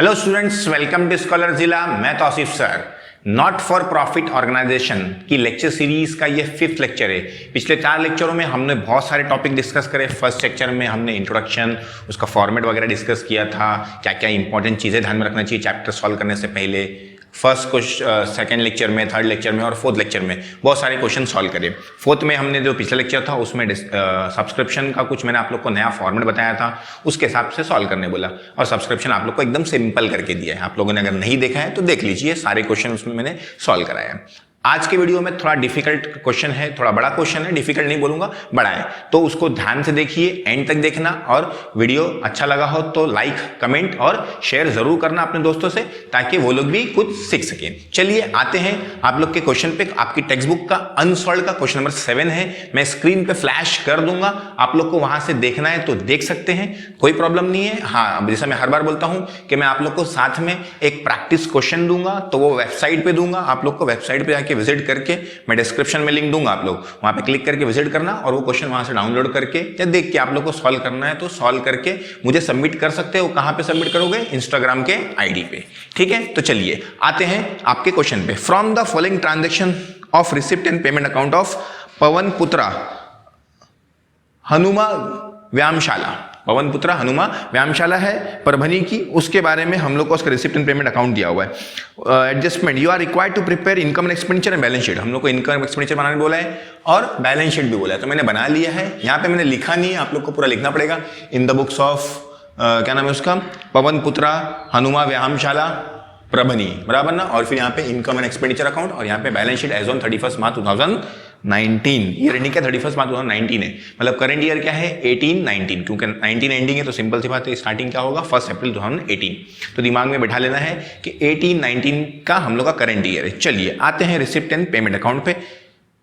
Hello students, welcome to scholar जिला। मैं Tausif sir. Not for profit organisation की lecture series का ये 5th लेक्चर है। पिछले 4 लेक्चरों में हमने बहुत सारे टॉपिक डिस्कस करे। फर्स्ट लेक्चर में हमने इंट्रोडक्शन, उसका फॉर्मेट वगैरह डिस्कस किया था, क्या क्या इंपॉर्टेंट चीज़ें ध्यान में रखना चाहिए चैप्टर सॉल्व करने से पहले। फर्स्ट क्वेश्चन, सेकंड लेक्चर में, थर्ड लेक्चर में और फोर्थ लेक्चर में बहुत सारे क्वेश्चन सॉल्व करे। फोर्थ में हमने जो पिछला लेक्चर था उसमें सब्सक्रिप्शन का कुछ मैंने आप लोग को नया फॉर्मेट बताया था, उसके हिसाब से सॉल्व करने बोला और सब्सक्रिप्शन आप लोग को एकदम सिंपल करके दिया है। आप लोगों ने अगर नहीं देखा है तो देख लीजिए, सारे क्वेश्चन उसमें मैंने सॉल्व कराया है। आज के वीडियो में थोड़ा डिफिकल्ट क्वेश्चन है, थोड़ा बड़ा क्वेश्चन है, डिफिकल्ट नहीं बोलूंगा, बड़ा है, तो उसको ध्यान से देखिए, एंड तक देखना। और वीडियो अच्छा लगा हो तो लाइक, कमेंट और शेयर जरूर करना अपने दोस्तों से, ताकि वो लोग भी कुछ सीख सकें। चलिए आते हैं आप लोग के क्वेश्चन पे। आपकी टेक्स्ट बुक का अनसॉल्व का क्वेश्चन नंबर 7 है। मैं स्क्रीन पे फ्लैश कर दूंगा, आप लोग को वहां से देखना है तो देख सकते हैं, कोई प्रॉब्लम नहीं है। हाँ, जैसा मैं हर बार बोलता हूं कि मैं आप लोग को साथ में एक प्रैक्टिस क्वेश्चन दूंगा, तो वो वेबसाइट पे दूंगा। आप लोग को वेबसाइट पे जाके विजिट करके, मैं डिस्क्रिप्शन में लिंक दूंगा, आप लोग वहां पे क्लिक करके विजिट करना और वो क्वेश्चन वहां से डाउनलोड करके या देख के आप लोग को सॉल्व करना है तो सॉल्व करके मुझे सबमिट कर सकते हो। कहां पे सबमिट करोगे? इंस्टाग्राम के आईडी पे। ठीक है, तो चलिए आते हैं आपके क्वेश्चन पे। From the following transaction of receipt and payment account of Pawan Putra Hanuman व्यायामशाला। पवन पुत्रा हनुमा व्यायामशाला है परभनी की, उसके बारे में हम लोग को उसका रिसिप्ट एंड पेमेंट अकाउंट दिया हुआ है। Adjustment, you are required to prepare income and expenditure and balance sheet. हम लोग को इनकम एक्सपेंडिचर बनाने बोला है और बैलेंस शीट भी बोला है, तो मैंने बना लिया है। यहाँ पे मैंने लिखा नहीं है, आप लोग को पूरा लिखना पड़ेगा। इन द बुक्स ऑफ क्या नाम है उसका, पवन पुत्रा हनुमा व्यायामशाला परभनी, बराबर ना। और फिर यहाँ पे इनकम एंड एक्सपेंडिचर अकाउंट और यहाँ पे balance sheet as on 31 March 2019। Year ending क्या 31 मार्च 2019 है, मतलब करंट ईयर क्या है 18-19, क्योंकि 19 एंडिंग है तो सिंपल सी बात है, स्टार्टिंग क्या होगा 1 अप्रैल 2018। तो दिमाग में बैठा लेना है कि 18-19 का हम लोग का करंट ईयर है। चलिए आते हैं रिसिप्ट एंड पेमेंट अकाउंट पे।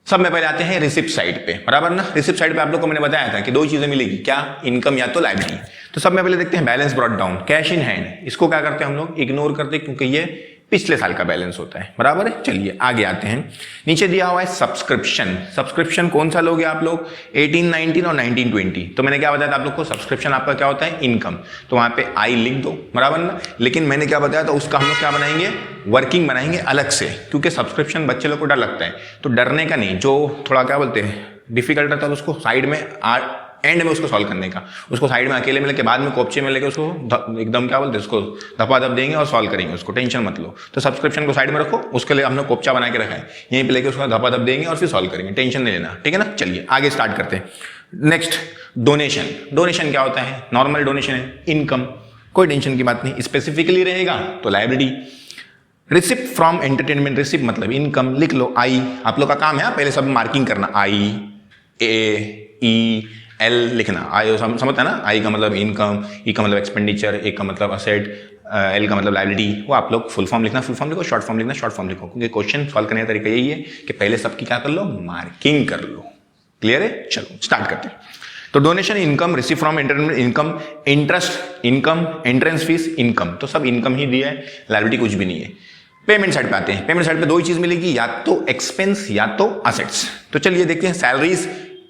सब में पहले आते हैं रिसिप्ट साइड पे, बराबर ना। रिसिप्ट साइड पे आप लोग को मैंने बताया था कि 2 चीजें मिलेगी, क्या, इनकम या तो लायबिलिटी। तो सब में पहले देखते हैं balance brought down, cash in hand. इसको क्या करते हैं हम लोग, इग्नोर करते हैं क्योंकि ये पिछले साल का बैलेंस होता है, बराबर है। चलिए आगे आते हैं। नीचे दिया हुआ है सब्सक्रिप्शन। सब्सक्रिप्शन कौन सा लोगे आप लोग, 18-19 और 19-20। तो मैंने क्या बताया था आप लोग को, सब्सक्रिप्शन आपका क्या होता है, इनकम। तो वहां पे आई लिख दो, बराबर ना। लेकिन मैंने क्या बताया था, उसका हम लोग क्या बनाएंगे, वर्किंग बनाएंगे अलग से, क्योंकि सब्सक्रिप्शन बच्चे लोग को डर लगता है। तो डरने का नहीं, जो थोड़ा क्या बोलते हैं डिफिकल्ट रहता है उसको साइड में एंड में उसको सॉल्व करने का, उसको साइड में अकेले में लेके बाद में कोपचे में लेके उसको एकदम क्या बोलते हैं उसको धपाधप देंगे और सॉल्व करेंगे उसको, टेंशन मत लो। तो सब्सक्रिप्शन को साइड में रखो, उसके लिए हमने कोपचा बना के रखा है, यहीं पे लेके उसको धपाधप देंगे और फिर सॉल्व करेंगे, टेंशन नहीं लेना, ठीक है ना। चलिए आगे स्टार्ट करते हैं। Next, donation. डोनेशन क्या होता है, नॉर्मल डोनेशन है, इनकम, कोई टेंशन की बात नहीं। स्पेसिफिकली रहेगा तो liability. Receipt from entertainment, receipt मतलब इनकम, लिख लो आई। आप लोग का काम है पहले सब मार्किंग करना, आई ए ई एल लिखना। आई समझता है ना, आई का मतलब इनकम, ई का मतलब एक्सपेंडिचर, ए का मतलब असेट, एल का मतलब लायबिलिटी। वो आप लोग फुल फॉर्म लिखना, फुल फॉर्म लिखो, शॉर्ट फॉर्म लिखना, शॉर्ट फॉर्म लिखो, क्योंकि क्वेश्चन सॉल्व करने का तरीका यही है कि पहले सबकी क्या कर लो, मार्किंग कर लो। क्लियर है, चलो स्टार्ट करते हैं। तो donation income, receive from entertainment income, interest income, entrance fees income, तो सब इनकम ही दिया है, लायबिलिटी कुछ भी नहीं है। पेमेंट साइड पे आते हैं। पेमेंट साइड पे 2 ही चीज मिलेगी, या तो एक्सपेंस या तो असेट्स। तो चलिए देखते हैं। Salaries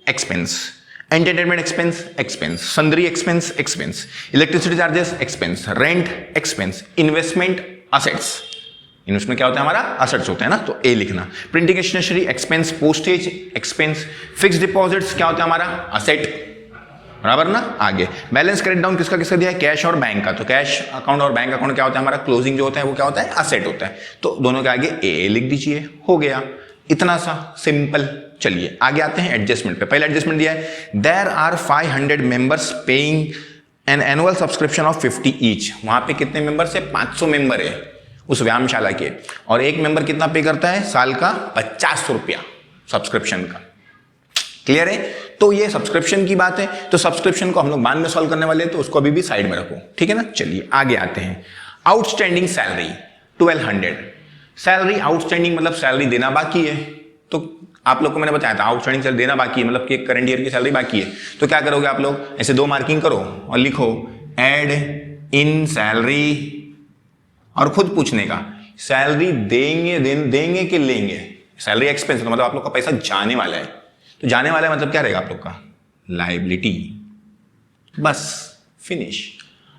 expense, entertainment expense expense, sundry expense expense, electricity charges expense, rent expense, investment assets. Investment क्या होता है हमारा, असेट्स होता है ना, तो ए लिखना। Printing stationery expense, postage expense, fixed deposits क्या होता है हमारा, असेट, बराबर ना। आगे बैलेंस क्रेडिट डाउन किसका किसका दिया है, कैश और बैंक का। तो कैश अकाउंट और बैंक अकाउंट क्या होता है हमारा, क्लोजिंग जो होता है वो क्या होता है, असेट होता है। तो दोनों के आगे ए लिख दीजिए, हो गया, इतना सा सिंपल। चलिए आगे आते हैं एडजस्टमेंट पे। पहले एडजस्टमेंट दिया है, there are 500 members paying an annual subscription of 50 each. वहां पे कितने मेंबर्स है, 500 मेंबर है उस व्यायामशाला के, और एक मेंबर कितना पे करता है, साल का 50 रुपया सब्सक्रिप्शन का। क्लियर है, तो ये सब्सक्रिप्शन की बात है। तो सब्सक्रिप्शन को हम लोग बाद में सॉल्व करने वाले हैं, तो उसको अभी भी साइड में रखो, ठीक है ना। चलिए आगे आते हैं। Outstanding salary 1200। सैलरी आउटस्टैंडिंग मतलब सैलरी देना बाकी है। तो आप लोग को मैंने बताया था आउटस्टैंडिंग सैलरी देना बाकी है, मतलब कि करंट ईयर की सैलरी बाकी है। तो क्या करोगे आप लोग, ऐसे 2 मार्किंग करो और लिखो एड इन सैलरी, और खुद पूछने का सैलरी देंगे कि लेंगे। सैलरी एक्सपेंस मतलब आप लोग का पैसा जाने वाला है, तो जाने वाला है मतलब क्या रहेगा आप लोग का, लायबिलिटी, बस फिनिश।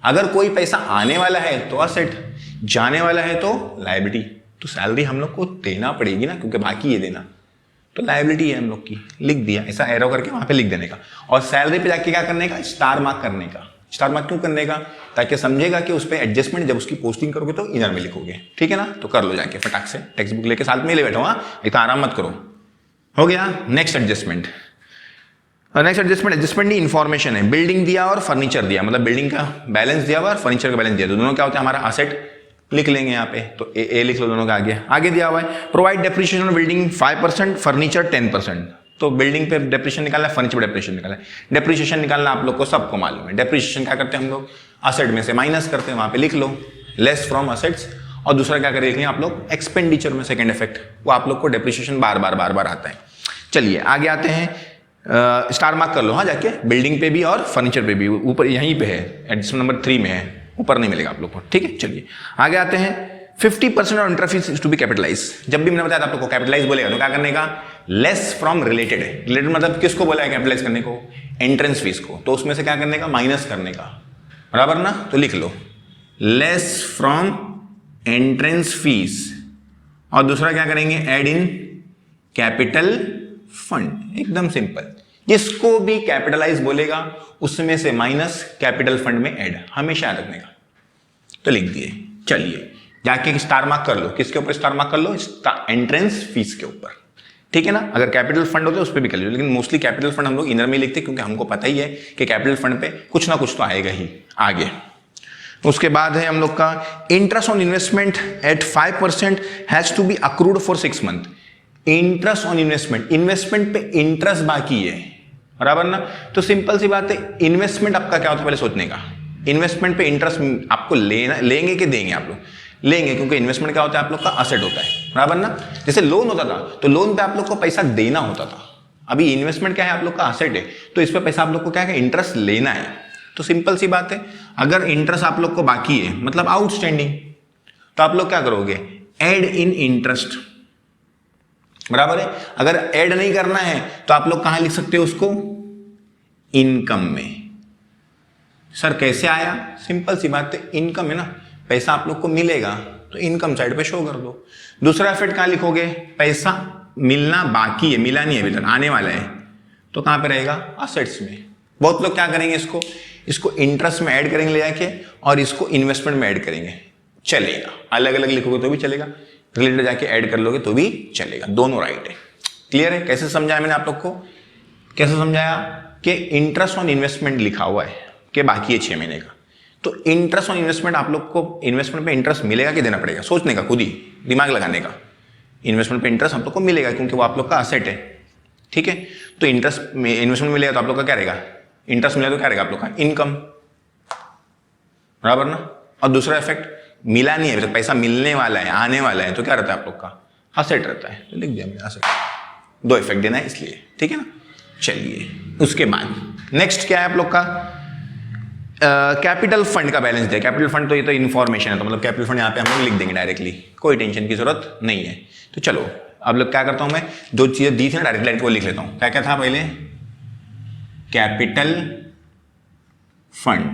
अगर कोई पैसा आने वाला है तो असेट, जाने वाला है तो लायबिलिटी। तो सैलरी हम लोग को देना पड़ेगी ना, क्योंकि बाकी है देना, तो लायबिलिटी है हम लोग की, लिख दिया ऐसा एरो करके वहां पे लिख देने का। और सैलरी पे जाके क्या करने का, स्टार मार्क करने का। स्टार मार्क क्यों करने का, ताकि समझेगा कि उस पर एडजस्टमेंट जब उसकी पोस्टिंग करोगे तो इनर में लिखोगे, ठीक है ना। तो कर लो जाके फटाक से, टेक्स्ट बुक लेके साथ में ले बैठो, हाँ इतना आराम मत करो। हो गया। Next adjustment, next adjustment information है। बिल्डिंग दिया और फर्नीचर दिया, मतलब बिल्डिंग का बैलेंस दिया हुआ और फर्नीचर का बैलेंस दिया, तो दोनों क्या होता है हमारा असेट लिख लेंगे यहाँ पे, तो ए लिख लो दोनों का आगे। आगे दिया हुआ है provide depreciation on building 5%, furniture 10%। तो बिल्डिंग पे डेप्रिसिएशन निकालना है, फर्नीचर पे डेप्रिसिएशन निकालना है। डेप्रिसिएशन निकालना आप लोग को सबको मालूम है। डेप्रिसिएशन क्या करते हैं हम लोग, असेट में से माइनस करते हैं, वहां पे लिख लो लेस फ्रॉम असेट्स। और दूसरा क्या करें लिखेंगे आप लोग, एक्सपेंडिचर में सेकंड इफेक्ट, वो आप लोग को डेप्रिसिएशन बार बार आता है। चलिए आगे आते हैं, स्टार मार्क कर लो हाँ जाके, बिल्डिंग पे भी और फर्नीचर पे भी, ऊपर यहीं पे है, एडजस्टमेंट नंबर 3 में है, ऊपर नहीं मिलेगा आप लोग को, ठीक है। चलिए आगे आते हैं, 50% of interest fees to be capitalise. जब भी मैंने बताया था आप लोग को कैपिटलाइज बोलेगा तो क्या करने का, लेस फ्रॉम रिलेटेड है। रिलेटेड मतलब किसको बोला है कैपिटलाइज करने को, एंट्रेंस फीस को, तो उसमें से क्या करने का, माइनस करने का, बराबर ना। तो लिख लो लेस फ्रॉम एंट्रेंस फीस, और दूसरा क्या करेंगे, एड इन कैपिटल फंड, एकदम सिंपल। जिसको भी कैपिटलाइज बोलेगा उसमें से माइनस कैपिटल फंड में ऐड, हमेशा रखने का। तो लिख दिए। चलिए जाके स्टार मार्क कर लो, किसके ऊपर स्टार मार्क कर लो, एंट्रेंस फीस के ऊपर, ठीक है ना। अगर कैपिटल फंड होते उस पर भी कर लो, लेकिन मोस्टली कैपिटल फंड हम लोग इनर में लिखते, क्योंकि हमको पता ही है कि कैपिटल फंड पे कुछ ना कुछ तो आएगा ही आगे। उसके बाद है हम लोग का interest on investment at 5% has to be accrued for 6 month. Interest on investment, investment पे इंटरेस्ट बाकी है, बराबर ना। तो सिंपल सी बात है, इन्वेस्टमेंट आपका क्या होता है पहले सोचने का, इन्वेस्टमेंट पे इंटरेस्ट आपको लेंगे कि देंगे, आप लोग लेंगे, क्योंकि इन्वेस्टमेंट क्या होता है आप लोग का, असेट होता है, बराबर ना। जैसे लोन होता था तो लोन पे आप लोग को पैसा देना होता था, अभी इन्वेस्टमेंट क्या है आप लोग का, असेट है, तो इस पे पैसा आप लोग को क्या है, इंटरेस्ट लेना है। तो सिंपल सी बात है, अगर इंटरेस्ट आप लोग को बाकी है मतलब आउटस्टैंडिंग, तो आप लोग क्या करोगे, ऐड इन इंटरेस्ट, बराबर है। अगर ऐड नहीं करना है तो आप लोग कहां लिख सकते हो उसको, इनकम में। सर कैसे आया, सिंपल सी बात है, इनकम है ना, पैसा आप लोग को मिलेगा तो इनकम साइड पे शो कर दो। दूसरा इफेक्ट कहां लिखोगे, पैसा मिलना बाकी है, मिला नहीं है अभी तक, आने वाला है, तो कहां पे रहेगा, असेट्स में। बहुत लोग क्या करेंगे, इसको इंटरेस्ट में ऐड करेंगे ले जाके, और इसको इन्वेस्टमेंट में ऐड करेंगे, चलेगा। अलग अलग लिखोगे तो भी चलेगा, रिलेटेड जाके ऐड कर लोगे तो भी चलेगा, दोनों राइट है। क्लियर है, कैसे समझाया मैंने आप लोग को, कैसे समझाया कि इंटरेस्ट ऑन इन्वेस्टमेंट लिखा हुआ है कि बाकी है 6 महीने का, तो इंटरेस्ट ऑन इन्वेस्टमेंट आप लोग को, इन्वेस्टमेंट पे इंटरेस्ट मिलेगा कि देना पड़ेगा, सोचने का, खुद ही दिमाग लगाने का। इन्वेस्टमेंट पे इंटरेस्ट आप लोग को मिलेगा क्योंकि वो आप लोग का असेट है, ठीक है। तो इंटरेस्ट में इन्वेस्टमेंट मिलेगा तो आप लोग का क्या रहेगा, इंटरेस्ट मिलेगा तो क्या रहेगा आप लोग का, इनकम, बराबर ना। और दूसरा इफेक्ट, मिला नहीं है अभी तक, पैसा मिलने वाला है, आने वाला है, तो क्या रहता है आप लोग का, असेट रहता है, तो लिख दिया मैंने असेट। 2 इफेक्ट देना है इसलिए, ठीक है ना। चलिए उसके बाद नेक्स्ट क्या है आप लोग का, कैपिटल फंड का बैलेंस दिया। कैपिटल फंड तो ये तो इन्फॉर्मेशन है, तो मतलब कैपिटल फंड यहाँ पे हम लोग लिख देंगे डायरेक्टली, कोई टेंशन की जरूरत नहीं है। तो चलो अब लोग क्या करता हूं मैं, जो चीजें दी थी ना डायरेक्ट वो लिख लेता हूं। क्या क्या था पहले, कैपिटल फंड,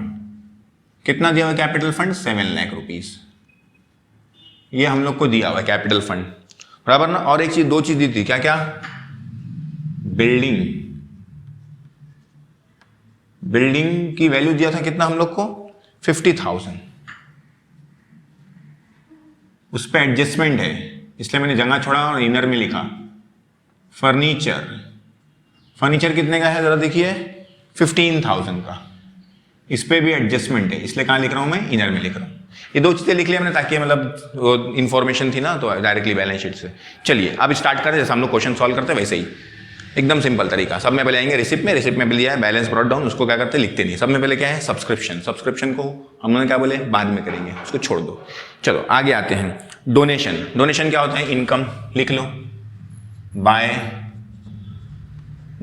कितना दिया हुआ कैपिटल फंड, 7 लाख रुपीज, ये हम लोग को दिया हुआ कैपिटल फंड, बराबर ना। और एक चीज, 2 चीज दी थी, क्या क्या, बिल्डिंग की वैल्यू दिया था कितना हम लोग को, 50,000, उस पर एडजस्टमेंट है इसलिए मैंने जगह छोड़ा और इनर में लिखा। फर्नीचर कितने का है जरा देखिए, 15,000 का, इस पे भी एडजस्टमेंट है इसलिए कहां लिख रहा हूं मैं, इनर में लिख रहा हूं। ये 2 चीजें लिख लिया मैंने ताकि मतलब वो इन्फॉर्मेशन थी ना, तो डायरेक्टली बैलेंस शीट से। चलिए अब स्टार्ट करें, जैसे हम लोग क्वेश्चन सॉल्व करते हैं वैसे ही, एकदम सिंपल तरीका। सब में पहले आएंगे रिसिप्ट में लिया है बैलेंस ब्रॉट डाउन, उसको क्या करते लिखते नहीं। सब में पहले क्या है, सब्सक्रिप्शन को हम लोगों ने क्या बोले, बाद में करेंगे, उसको छोड़ दो। चलो आगे आते हैं, डोनेशन क्या होता है, इनकम, लिख लो, बाय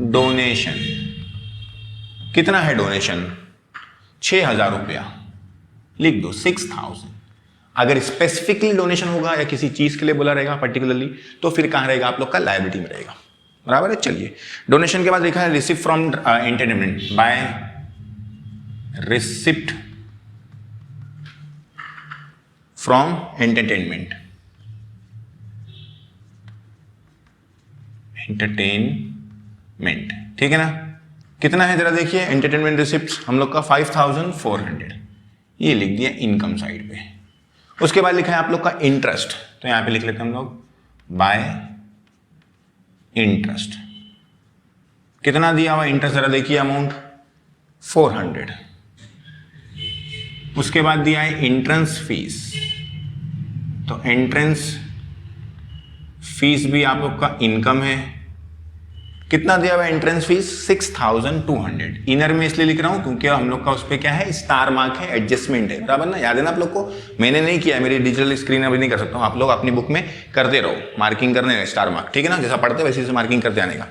डोनेशन। कितना है डोनेशन, 6,000 रुपया, लिख दो 6,000। अगर स्पेसिफिकली डोनेशन होगा या किसी चीज के लिए बोला रहेगा पर्टिकुलरली, तो फिर कहां रहेगा आप लोग का, लायबिलिटी में रहेगा, बराबर है। चलिए डोनेशन के बाद लिखा है receipt from entertainment, by receipt from entertainment, ठीक है ना। कितना है जरा देखिए, एंटरटेनमेंट रिसिप्ट हम लोग का 5400, ये लिख दिया इनकम साइड पे। उसके बाद लिखा है आप लोग का इंटरेस्ट, तो यहां पे लिख लेते हैं हम लोग बाय इंटरेस्ट। कितना दिया हुआ इंटरेस्ट जरा देखिए, अमाउंट 400। उसके बाद दिया है एंट्रेंस फीस, तो एंट्रेंस फीस भी आप लोग का इनकम है। कितना दिया हुआ एंट्रेंस फीस 6200। इनर में इसलिए लिख रहा हूं क्योंकि हम लोग का उस पर क्या है, स्टार मार्क है, एडजस्टमेंट है, बराबर ना। याद है ना आप लोग को, मैंने नहीं किया, मेरी डिजिटल स्क्रीन अभी नहीं कर सकता हूं, आप लोग अपनी बुक में करते रहो, मार्किंग करने स्टार मार्क, ठीक है ना। जैसा पढ़ते वैसे से मार्किंग करते आने का।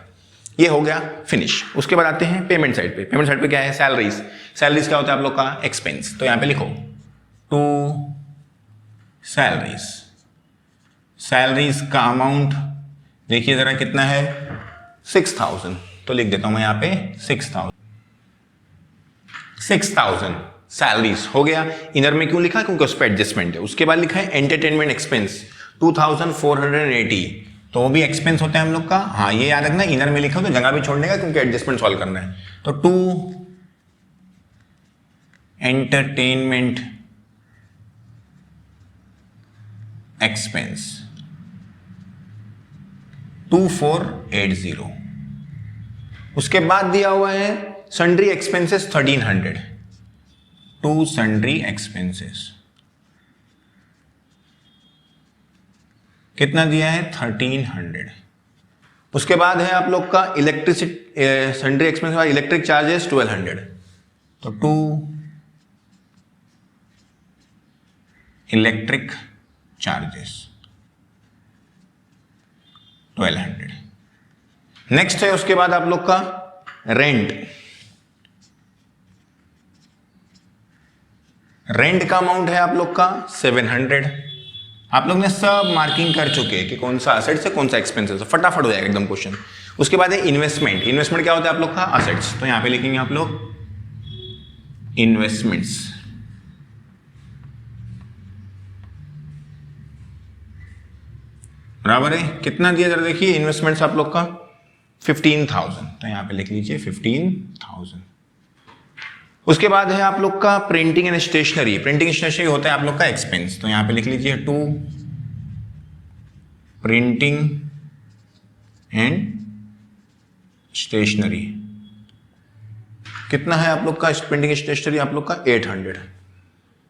ये हो गया फिनिश। उसके बाद आते हैं पेमेंट साइड पे। पेमेंट साइड पे क्या है, सैलरीज। सैलरीज क्या होता है आप लोग का, एक्सपेंस, तो यहां पे लिखो टू सैलरीज। सैलरीज का अमाउंट देखिए जरा कितना है, 6000, तो लिख देता हूं मैं यहां पे 6000 सैलरीज हो गया। इनर में क्यों लिखा, क्योंकि उस पर एडजस्टमेंट है। उसके बाद लिखा है एंटरटेनमेंट एक्सपेंस 2480, तो वो भी एक्सपेंस होता है हम लोग का। हाँ ये याद रखना, इनर में लिखा हो तो जगह भी छोड़ने का, क्योंकि एडजस्टमेंट सॉल्व करना है। तो टू एंटरटेनमेंट एक्सपेंस 2480। उसके बाद दिया हुआ है sundry expenses 1300, to sundry expenses कितना दिया है, 1300। उसके बाद है आप लोग का इलेक्ट्रिसिटी, सन्ड्री एक्सपेंस का इलेक्ट्रिक चार्जेस 1200, तो टू इलेक्ट्रिक चार्जेस 1200। नेक्स्ट है उसके बाद आप लोग का रेंट। रेंट का अमाउंट है आप लोग का 700। आप लोग ने सब मार्किंग कर चुके हैं कि कौन सा असेट्स है कौन सा एक्सपेंसेस है, फटाफट हो जाएगा एकदम क्वेश्चन। उसके बाद है इन्वेस्टमेंट। इन्वेस्टमेंट क्या होता है आप लोग का, असेट्स, तो यहां पे लिखेंगे आप लोग इन्वेस्टमेंट्स। बराबर है, कितना दिया जरा देखिए इन्वेस्टमेंट्स आप लोग का 15000, तो यहां पे लिख लीजिए 15000। उसके बाद है आप लोग का printing and stationery. Printing and stationery होता है आप लोग का एक्सपेंस, तो यहां पे लिख लीजिए टू प्रिंटिंग एंड स्टेशनरी। कितना है आप लोग का प्रिंटिंग स्टेशनरी आप लोग का 800,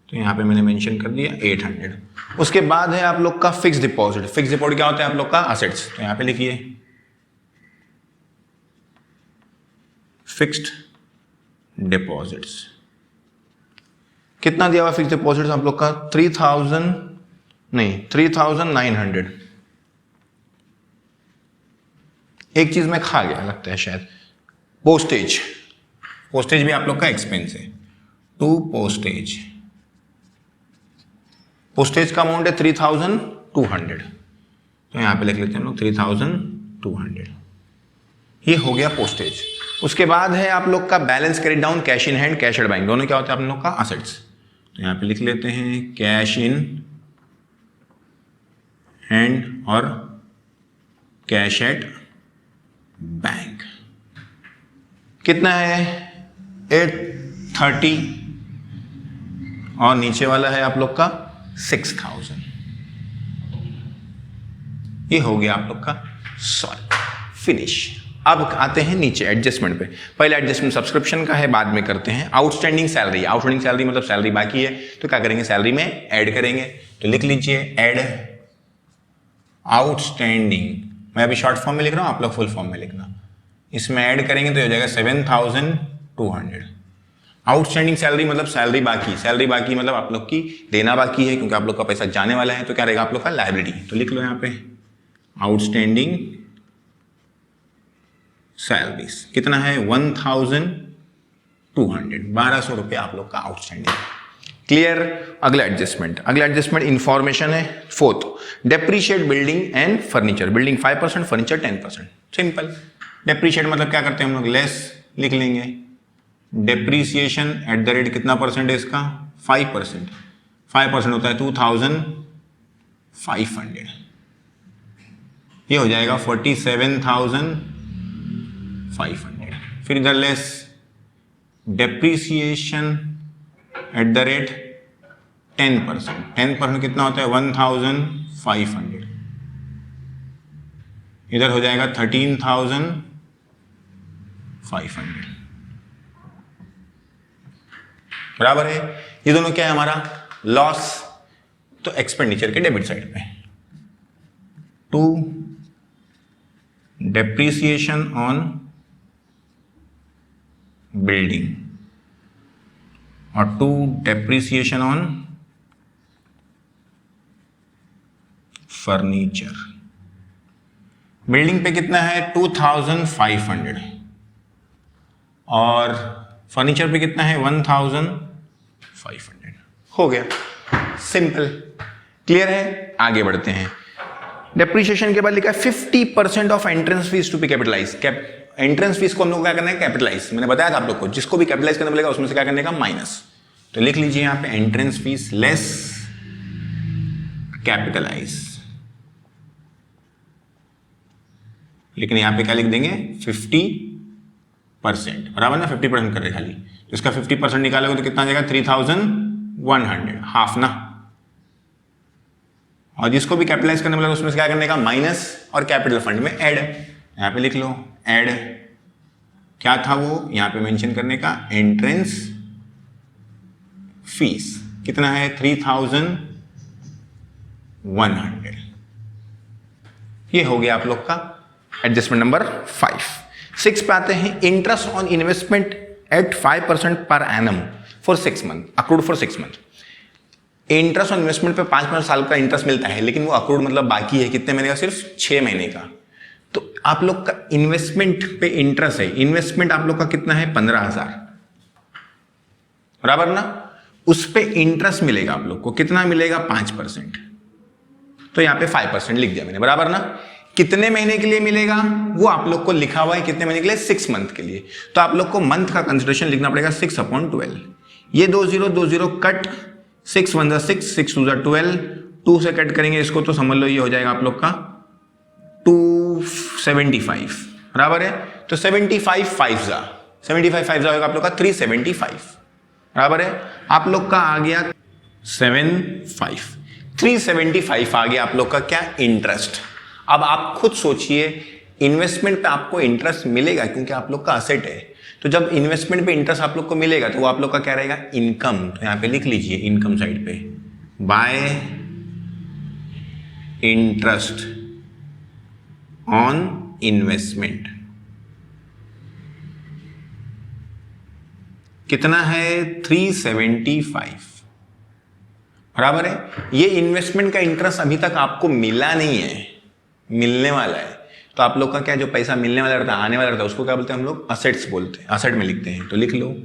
तो यहां पे मैंने मेंशन कर दिया 800। उसके बाद है आप लोग का फिक्स डिपॉजिट। फिक्स डिपॉजिट क्या होता है आप लोग का, असेट्स, तो यहां पे लिखिए फिक्स्ड डिपॉजिट्स। कितना दिया हुआ फिक्स्ड डिपॉजिट्स आप लोग का 3900। एक चीज में खा गया लगता है शायद, पोस्टेज। पोस्टेज भी आप लोग का एक्सपेंस है, टू पोस्टेज। पोस्टेज का अमाउंट है 3200, तो यहां पे लिख लेते हैं हम लोग 3200। ये हो गया पोस्टेज। उसके बाद है आप लोग का balance carry down, cash in hand, cash at bank, दोनों क्या होता है आप लोग का असेट्स, तो यहां पे लिख लेते हैं कैश इन हैंड और कैश एट बैंक। कितना है 830, और नीचे वाला है आप लोग का 6000। ये हो गया आप लोग का सॉल्व, फिनिश। अब आते हैं नीचे एडजस्टमेंट पे। पहले एडजस्टमेंट सब्सक्रिप्शन का है, बाद में करते हैं आउटस्टैंडिंग सैलरी। आउटस्टैंडिंग सैलरी मतलब सैलरी बाकी है, तो क्या करेंगे, सैलरी में ऐड करेंगे। तो लिख लीजिए ऐड आउटस्टैंडिंग। मैं अभी शॉर्ट फॉर्म में लिख रहा हूं, आप लोग फुल फॉर्म में लिखना। इसमें ऐड करेंगे तो हो जाएगा 7200। आउटस्टैंडिंग सैलरी मतलब सैलरी बाकी। सैलरी बाकी मतलब आप लोग की देना बाकी है, क्योंकि आप लोग का पैसा जाने वाला है, तो क्या रहेगा आप लोग का लायबिलिटी। तो लिख लो यहाँ पे आउटस्टैंडिंग सैलरीज। कितना है 1200, 1200 रुपये आप लोग का आउटस्टैंडिंग। क्लियर। अगला एडजस्टमेंट, अगला एडजस्टमेंट इंफॉर्मेशन है। Fourth, depreciate building and furniture. Building 5%, furniture 10%। Simple. Depreciate मतलब क्या करते हैं हम लोग, लेस लिख लेंगे। डेप्रीसिएशन एट द रेट कितना परसेंट है इसका, 5%। 5% होता है 2500, ये हो जाएगा 47,500। फिर इधर less depreciation at the rate 10%, 10% कितना होता है 1,500, इधर हो जाएगा 13,500, बराबर है। ये दोनों क्या है हमारा लॉस, तो एक्सपेंडिचर के डेबिट साइड पे टू डेप्रीसिएशन ऑन बिल्डिंग और to depreciation on furniture. Building पे कितना है 2500 और फर्नीचर पे कितना है 1500। हो गया, सिंपल, क्लियर है। आगे बढ़ते हैं। डेप्रीशिएशन के बाद लिखा है 50% of entrance fees to be capitalise. Entrance fees को हम लोग क्या करना है कैपिटलाइज, मैंने बताया था आप लोग को, जिसको भी कैपिटलाइज करना पड़ेगा उसमें से क्या करने का माइनस। तो लिख लीजिए यहां पे एंट्रेंस फीस लेस कैपिटलाइज, लेकिन यहां पे क्या लिख देंगे 50%, बराबर ना, 50% कर रहे खाली, तो इसका 50% निकालोगे तो कितना आ जाएगा 3100, हाफ ना। और जिसको भी कैपिटलाइज करने वाला उसमें से क्या करने का माइनस और कैपिटल फंड में ऐड। यहां पे लिख लो ऐड, क्या था वो यहां पे मेंशन करने का, एंट्रेंस फीस कितना है 3100। ये हो गया आप लोग का एडजस्टमेंट नंबर 5। 6 पे आते हैं, interest on investment at 5% per annum for 6 month, accrued for 6 month. Interest on investment पे 5 साल का इंटरेस्ट मिलता है, लेकिन वो अक्रूड मतलब बाकी है कितने महीने का, सिर्फ 6 महीने का। तो आप लोग का इन्वेस्टमेंट पे इंटरेस्ट है, इन्वेस्टमेंट आप लोग का कितना है 15,000, बराबर ना, उस पे इंटरेस्ट मिलेगा आप लोग को, कितना मिलेगा 5%। तो यहां पे 5% लिख दिया मैंने, बराबर ना। कितने महीने के लिए मिलेगा वो आप लोग को लिखा हुआ है, कितने महीने के लिए 6 मंथ के लिए। तो आप लोग को मंथ का कंसिडरेशन लिखना पड़ेगा 6/12। ये 20 कट, 6 1 6, 6 2 12, 2 से कट करेंगे इसको तो समझ लो ये हो जाएगा आप लोग का 275, बराबर है। तो 75 5 होगा आप लोग का 375, बराबर है। आप लोग का आ गया 375 आ गया आप लोग का क्या इंटरेस्ट। अब आप खुद सोचिए, इन्वेस्टमेंट पे आपको इंटरेस्ट मिलेगा क्योंकि आप लोग का असेट है, तो जब इन्वेस्टमेंट पे इंटरेस्ट आप लोग को मिलेगा तो वो आप लोग का क्या रहेगा इनकम। तो यहां पे लिख लीजिए इनकम साइड पे बाय इंटरेस्ट ऑन इन्वेस्टमेंट कितना है 375, बराबर है। ये इन्वेस्टमेंट का इंटरेस्ट अभी तक आपको मिला नहीं है, मिलने वाला है। तो आप लोग का क्या जो पैसा मिलने वाला रहता है, आने वाला रहता है, उसको क्या बोलते हैं हम लोग असेट्स बोलते हैं, असेट में लिखते हैं। तो लिख लो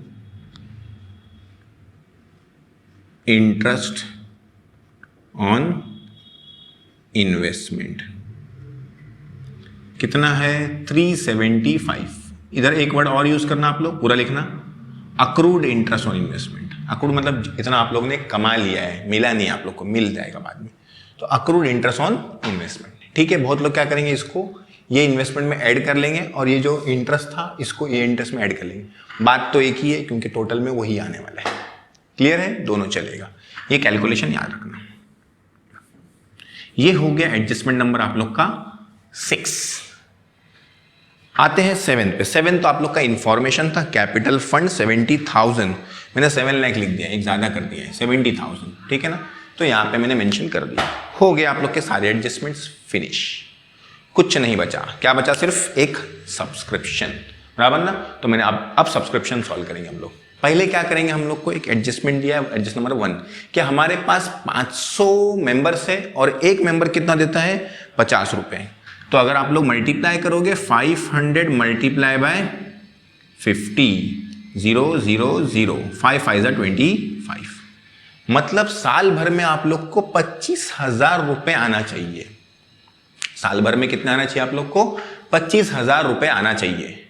इंटरेस्ट ऑन इन्वेस्टमेंट कितना है 375। इधर एक वर्ड और यूज करना आप लोग, पूरा लिखना accrued interest on investment. Accrued मतलब इतना आप लोग ने कमा लिया है, मिला नहीं आप लोग को, मिल जाएगा बाद में। तो अक्रूड इंटरेस्ट ऑन इन्वेस्टमेंट, ठीक है। बहुत लोग क्या करेंगे, इसको ये इन्वेस्टमेंट में ऐड कर लेंगे और ये जो इंटरेस्ट था इसको ये इंटरेस्ट में ऐड कर लेंगे। बात तो एक ही है क्योंकि टोटल में वही आने वाला है, क्लियर है, दोनों चलेगा। ये कैलकुलेशन याद रखना। ये हो गया एडजस्टमेंट नंबर आप लोग का 6। आते हैं 7 पे। 7 तो आप लोग का इंफॉर्मेशन था, कैपिटल फंड 70,000, मैंने 7 लाख लिख दिया, एक ज्यादा कर दिया है 70,000, ठीक है ना। तो यहां पे मैंने मेंशन कर दिया। हो गया आप लोग के सारे एडजस्टमेंट्स फिनिश, कुछ नहीं बचा। क्या बचा, सिर्फ एक सब्सक्रिप्शन, बराबर ना। तो मैंने अब सब्सक्रिप्शन सॉल्व करेंगे हम लोग। पहले क्या करेंगे, हम लोग को एक एडजस्टमेंट दिया है, एडजस्ट नंबर 1, कि हमारे पास 500 मेंबर्स है और एक मेंबर कितना देता है 50 रुपए। तो अगर आप लोग मल्टीप्लाई करोगे 500 मल्टीप्लाई बाय 50, 0 0 0, 5 5 25, मतलब साल भर में आप लोग को 25,000 रुपए आना चाहिए। साल भर में कितना आना चाहिए आप लोग को 25,000 रुपए आना चाहिए।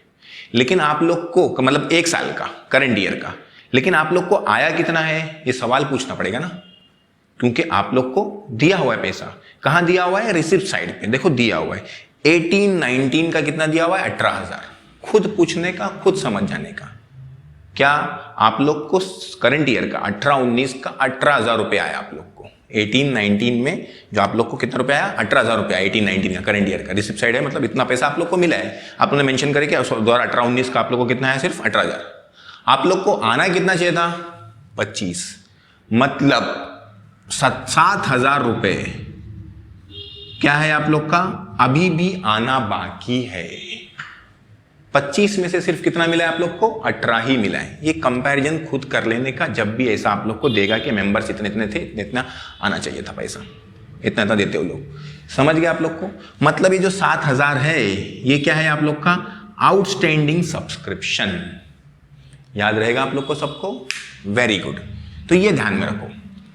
लेकिन आप लोग को मतलब एक साल का, करंट ईयर का, लेकिन आप लोग को आया कितना है, ये सवाल पूछना पड़ेगा ना। क्योंकि आप लोग को दिया हुआ है पैसा। कहां दिया हुआ है? रिसिप्ट साइड पे देखो दिया हुआ है 18-19 का कितना दिया हुआ है? 18,000। खुद पूछने का, खुद समझ जाने का। क्या आप लोग को करंट ईयर का 18-19 का 18,000 रुपये आया आप लोग को। 18-19 में जो आप लोग को कितना रुपया आया? 18,000 रुपया 18-19 का करंट ईयर का रिसिप्ट साइड है, मतलब इतना पैसा आप लोग को मिला है। आप लोगों ने मेंशन करे कि 2018-19 का आप लोग को कितना है? सिर्फ 18,000। आप लोग को आना कितना चाहिए था? 25, मतलब 7,000 रुपये क्या है आप लोग का? अभी भी आना बाकी है। 25 में से सिर्फ कितना मिला है आप लोग को? 18 ही मिला है। ये कंपैरिजन खुद कर लेने का, जब भी ऐसा आप लोग को देगा कि मेंबर्स इतने इतने थे, इतना आना चाहिए था पैसा, इतना इतना देते हो लोग। समझ गए आप लोग को? मतलब ये जो 7,000 है ये क्या है आप लोग का? Outstanding subscription. याद रहेगा आप लोग को सबको? Very good. तो ये ध्यान में रखो।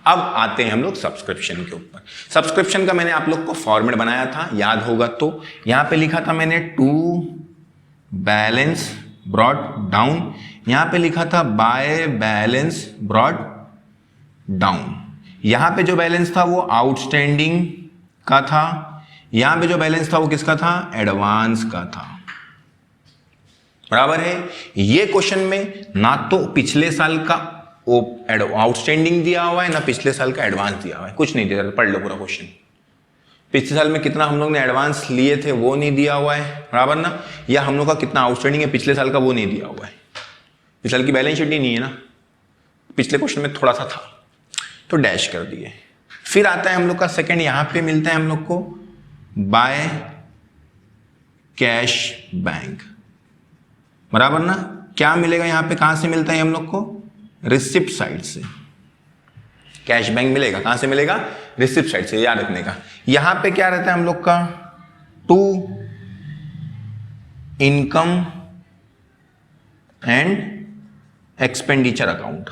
अब आते हैं हम लोग सब्सक्रिप्शन के ऊपर। सब्सक्रिप्शन का मैंने आप लोग को फॉर्मेट बनाया था, याद होगा तो। यहां पे लिखा था मैंने टू बैलेंस ब्रॉट डाउन, यहां पे लिखा था बाय बैलेंस ब्रॉट डाउन। यहां पे जो बैलेंस था वो आउटस्टैंडिंग का था, यहां पे जो बैलेंस था वो किसका था? एडवांस का था। बराबर है। ये क्वेश्चन में ना तो पिछले साल का आउटस्टैंडिंग दिया हुआ है, ना पिछले साल का एडवांस दिया हुआ है, कुछ नहीं दिया। पढ़ लो पूरा क्वेश्चन। पिछले साल में कितना हम लोग ने एडवांस लिए थे वो नहीं दिया हुआ है, बराबर ना। या हम लोग का कितना आउटस्टैंडिंग है पिछले साल का वो नहीं दिया हुआ है। पिछले साल की बैलेंस शीट ही नहीं है ना, पिछले क्वेश्चन में थोड़ा सा था तो डैश कर दिए। फिर आता है हम लोग का सेकंड, यहां पे मिलता है हम लोग को बाय कैश बैंक, बराबर ना। क्या मिलेगा यहां पे? कहां से मिलता है हम लोग को? रिसिप्ट साइड से। कैश बैंक मिलेगा, कहां से मिलेगा? रिसिप्ट साइड से, याद रखने का। यहां पे क्या रहता है हम लोग का? To income and expenditure account.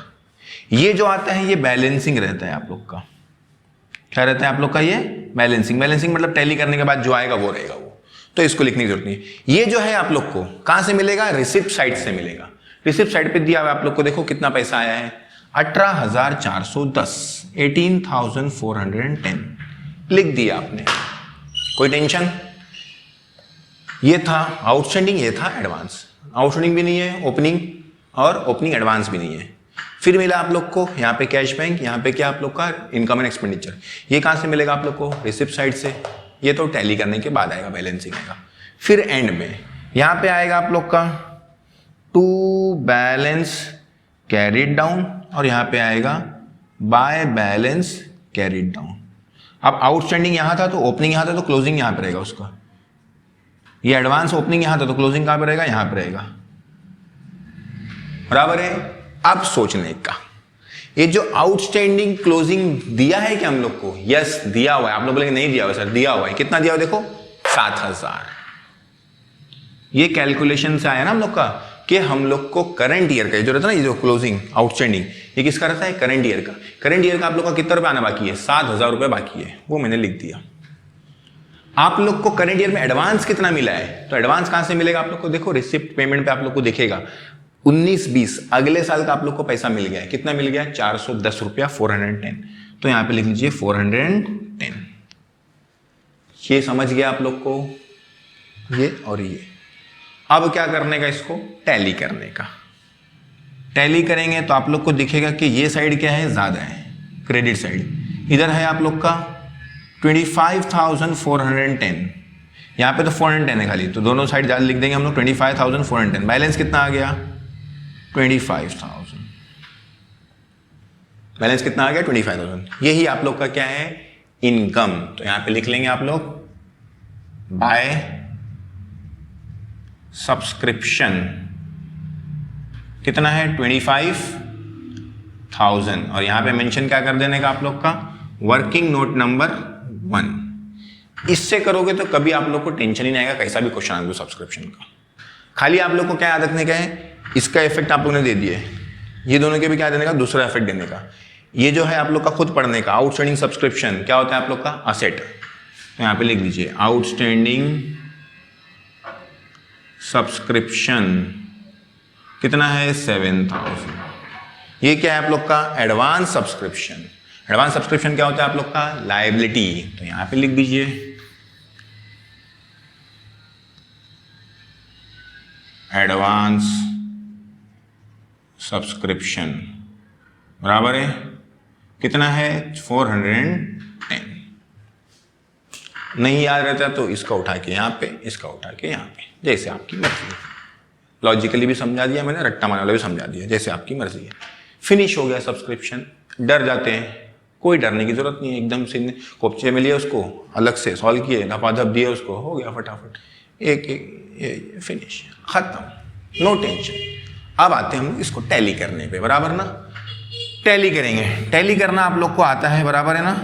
ये जो आता है ये बैलेंसिंग रहता है आप लोग का। क्या रहता है आप लोग का? ये बैलेंसिंग। बैलेंसिंग मतलब टैली करने के बाद जो आएगा वो रहेगा वो, तो इसको लिखने की जरूरत नहीं है। ये जो है आप लोग को कहां से मिलेगा? रिसिप्ट साइड से मिलेगा। रिसिप्ट साइड पे दिया हुआ आप लोग को, देखो कितना पैसा आया है? 18,410, 18,410 लिख दिया आपने, कोई टेंशन। ये था आउटस्टैंडिंग, ये था एडवांस। आउटस्टैंडिंग भी नहीं है ओपनिंग, और ओपनिंग एडवांस भी नहीं है। फिर मिला आप लोग को यहाँ पे कैश बैंक, यहाँ पे क्या आप लोग का? Income and expenditure. ये कहां से मिलेगा आप लोग को? रिसिप्ट साइड से। ये तो टैली करने के बाद आएगा, बैलेंसिंग आएगा। फिर एंड में यहां पे आएगा आप लोग का टू बैलेंस कैरिड डाउन, और यहां पे आएगा बाय बैलेंस कैरिड डाउन। अब आउटस्टैंडिंग यहां था तो ओपनिंग यहां था, तो क्लोजिंग यहां पे रहेगा उसका। ये एडवांस ओपनिंग यहां था तो क्लोजिंग कहां पे रहेगा? यहां पे रहेगा, बराबर है। अब सोचने का, ये जो आउटस्टैंडिंग क्लोजिंग दिया है क्या हम लोग को? यस दिया हुआ है। आप लोग बोलेंगे नहीं दिया हुआ सर, दिया हुआ है। कितना दिया हुआ? देखो 7,000। ये कैलकुलेशन से आया ना हम लोग का कि हम लोग को करंट ईयर का जो रहता है ना, ये जो क्लोजिंग आउटस्टैंडिंग, ये किसका रहता है? करंट ईयर का। करंट ईयर का आप लोग का कितना रुपया आना बाकी है? 7,000 रुपये बाकी है, वो मैंने लिख दिया। आप लोग को करंट ईयर में एडवांस कितना मिला है? तो एडवांस कहां से मिलेगा आप लोग को? देखो रिसिप्ट पेमेंट पे आप लोग को दिखेगा 19-20 अगले साल का आप लोग को पैसा मिल गया है। कितना मिल गया? 410 रुपया, 410। तो यहां पे लिख लीजिए 410। ये समझ गया आप लोग को? ये और ये। अब क्या करने का? इसको टैली करने का। टैली करेंगे तो आप लोग को दिखेगा कि ये साइड क्या है? ज्यादा है, क्रेडिट साइड। इधर है आप लोग का 25,410, यहां पे तो 410 है खाली, तो दोनों साइड ज्यादा लिख देंगे हम लोग 25,410। बैलेंस कितना आ गया? 25,000। बैलेंस कितना आ गया? 25,000। यही आप लोग का क्या है? इनकम। तो यहां पे लिख लेंगे आप लोग बाय सब्सक्रिप्शन। कितना है? 25,000। और यहां पे मेंशन क्या कर देने का आप लोग का? Working note number 1। इससे करोगे तो कभी आप लोग को टेंशन ही नहीं आएगा कैसा भी क्वेश्चन आ दो सब्सक्रिप्शन का। खाली आप लोग को क्या याद रखने का है? इसका इफेक्ट आप लोग ने दे दिए, ये दोनों के भी क्या देने का? दूसरा इफेक्ट देने का। ये जो है आप लोग का खुद पढ़ने का। आउटस्टैंडिंग सब्सक्रिप्शन क्या होता है आप लोग का? असेट। तो यहां पे लिख लीजिए आउटस्टैंडिंग सब्सक्रिप्शन कितना है? 7,000। ये क्या है आप लोग का? Advance subscription. एडवांस सब्सक्रिप्शन क्या होता है आप लोग का? लायबिलिटी। तो यहाँ पे लिख दीजिए एडवांस सब्सक्रिप्शन बराबर है कितना है? 410। नहीं याद रहता तो इसका उठा के यहाँ पे, इसका उठा के यहाँ पे, जैसे आपकी मर्जी है। लॉजिकली भी समझा दिया मैंने, रट्टा मारने वाला भी समझा दिया, जैसे आपकी मर्जी है। फिनिश हो गया सब्सक्रिप्शन। डर जाते हैं, कोई डरने की जरूरत नहीं है। एकदम से कोपचे में लिया उसको, अलग से सॉल्व किए, धपाधप दिए उसको, हो गया फटाफट, एक फिनिश, खत्म, नो टेंशन। अब आते हैं हम इसको टैली करने पे, बराबर ना? टैली करेंगे। टैली करना आप लोग को आता है, बराबर है ना?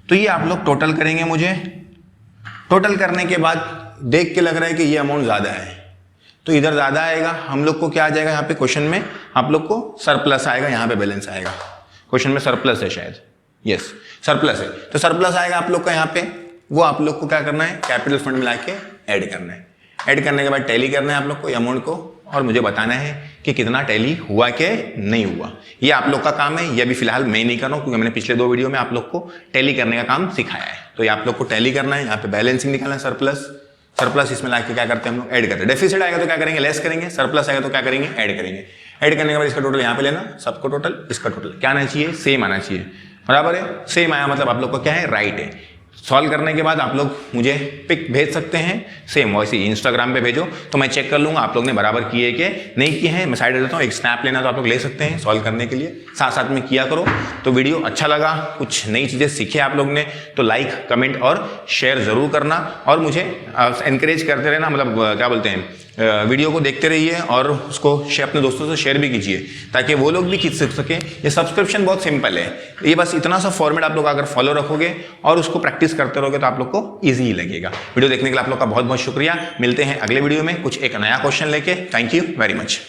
तो ये आप लोग टोटल करेंगे। मुझे टोटल करने के बाद देख के लग रहा है कि ये अमाउंट ज़्यादा है, तो इधर ज़्यादा आएगा। हम लोग को क्या आ जाएगा यहाँ पे क्वेश्चन में? आप लोग को सरप्लस आएगा, यहाँ पे बैलेंस आएगा। क्वेश्चन में सरप्लस है शायद, यस सरप्लस है। तो सरप्लस आएगा आप लोग का यहाँ पे, वो आप लोग को क्या करना है? कैपिटल फंड में लाके ऐड करना है। ऐड करने के बाद टैली करना है आप लोग को अमाउंट को, और मुझे बताना है कि कितना टैली हुआ कि नहीं हुआ। ये आप लोग का काम है। ये अभी फिलहाल मैं नहीं कर रहा हूँ, क्योंकि मैंने पिछले 2 वीडियो में आप लोग को टैली करने का काम सिखाया है। तो ये आप लोग को टैली करना है। यहाँ पे बैलेंसिंग निकालना है, सरप्लस इसमें लाके क्या करते हैं हम लोग? ऐड करते हैं। डेफिसिट आएगा तो क्या करेंगे? लेस करेंगे। सरप्लस आएगा तो क्या करेंगे? ऐड करेंगे। ऐड करने के बाद इसका टोटल यहाँ पे लेना, सबको टोटल, इसका टोटल क्या आना चाहिए? सेम आना चाहिए, बराबर है? सेम आया मतलब आप लोग को क्या है? राइट है। सॉल्व करने के बाद आप लोग मुझे पिक भेज सकते हैं, सेम वैसे इंस्टाग्राम पे भेजो तो मैं चेक कर लूंगा आप लोग ने बराबर किए कि नहीं किए हैं। मैं साइड देता हूँ, एक स्नैप लेना तो आप लोग ले सकते हैं सॉल्व करने के लिए, साथ साथ में किया करो। तो वीडियो अच्छा लगा, कुछ नई चीज़ें सीखे आप लोग ने, तो लाइक, कमेंट और शेयर ज़रूर करना, और मुझे एनकरेज करते रहना, मतलब क्या बोलते हैं, वीडियो को देखते रहिए और उसको अपने दोस्तों से शेयर भी कीजिए, ताकि वो लोग भी सीख सकें। ये सब्सक्रिप्शन बहुत सिंपल है, ये बस इतना सा फॉर्मेट आप लोग अगर फॉलो रखोगे और उसको प्रैक्टिस करते रहोगे तो आप लोग को ईजी ही लगेगा। वीडियो देखने के लिए आप लोग का बहुत बहुत शुक्रिया। मिलते हैं अगले वीडियो में कुछ एक नया क्वेश्चन लेके। Thank you very much.